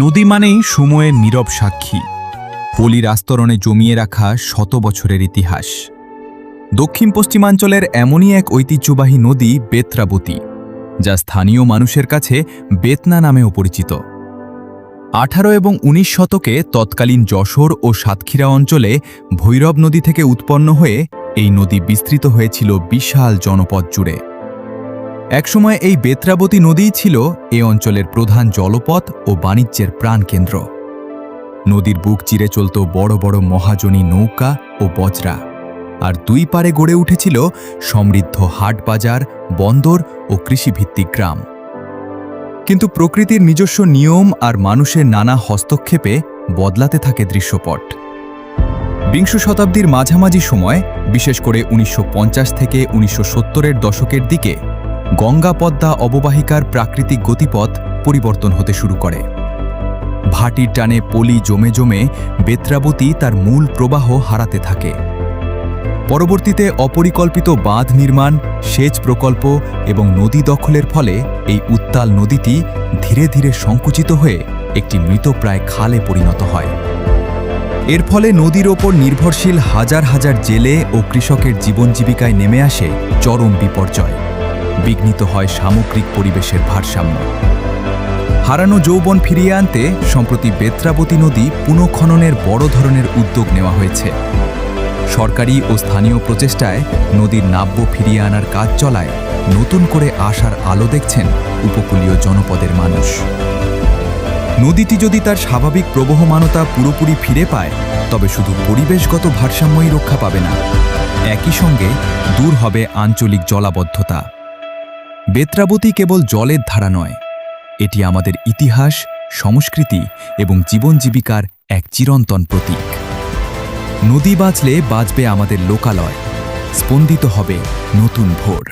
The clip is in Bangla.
নদী মানেই সময়ের নীরব সাক্ষী, পলির আস্তরণে জমিয়ে রাখা শত বছরের ইতিহাস। দক্ষিণ পশ্চিমাঞ্চলের এমনই এক ঐতিহ্যবাহী নদী বেত্রাবতী, যা স্থানীয় মানুষের কাছে বেতনা নামেও পরিচিত। 18 এবং 19 শতকে তৎকালীন যশোর ও সাতক্ষীরা অঞ্চলে ভৈরব নদী থেকে উৎপন্ন হয়ে এই নদী বিস্তৃত হয়েছিল বিশাল জনপদ জুড়ে। একসময় এই বেত্রাবতী নদীই ছিল এ অঞ্চলের প্রধান জলপথ ও বাণিজ্যের প্রাণকেন্দ্র। নদীর বুক চিরে চলত বড় বড় মহাজনী নৌকা ও বজরা, আর দুই পারে গড়ে উঠেছিল সমৃদ্ধ হাট বাজার, বন্দর ও কৃষিভিত্তিক গ্রাম। কিন্তু প্রকৃতির নিজস্ব নিয়ম আর মানুষের নানা হস্তক্ষেপে বদলাতে থাকে দৃশ্যপট। বিংশ শতাব্দীর মাঝামাঝি সময়, বিশেষ করে 1950 থেকে 1970-এর দশকের দিকে গঙ্গা পদ্মা অববাহিকার প্রাকৃতিক গতিপথ পরিবর্তন হতে শুরু করে। ভাটির টানে পলি জমে জমে বেত্রাবতী তার মূল প্রবাহ হারাতে থাকে। পরবর্তীতে অপরিকল্পিত বাঁধ নির্মাণ, সেচ প্রকল্প এবং নদী দখলের ফলে এই উত্তাল নদীটি ধীরে ধীরে সংকুচিত হয়ে একটি মৃতপ্রায় খালে পরিণত হয়। এর ফলে নদীর ওপর নির্ভরশীল হাজার হাজার জেলে ও কৃষকের জীবন জীবিকায় নেমে আসে চরম বিপর্যয়। বিঘ্নিত হয় সামগ্রিক পরিবেশের ভারসাম্য। হারানো যৌবন ফিরিয়ে আনতে সম্প্রতি বেত্রাবতী নদী পুনঃখননের বড় ধরনের উদ্যোগ নেওয়া হয়েছে। সরকারি ও স্থানীয় প্রচেষ্টায় নদীর নাব্য ফিরিয়ে আনার কাজ চলায় নতুন করে আশার আলো দেখছেন উপকূলীয় জনপদের মানুষ। নদীটি যদি তার স্বাভাবিক প্রবহমানতা পুরোপুরি ফিরে পায়, তবে শুধু পরিবেশগত ভারসাম্যই রক্ষা পাবে না, একই সঙ্গে দূর হবে আঞ্চলিক জলাবদ্ধতা। বেত্রাবতী কেবল জলের ধারা নয়, এটি আমাদের ইতিহাস, সংস্কৃতি এবং জীবন জীবিকার এক চিরন্তন প্রতীক। নদী বাঁচলে বাঁচবে আমাদের লোকালয়, স্পন্দিত হবে নতুন ভোর।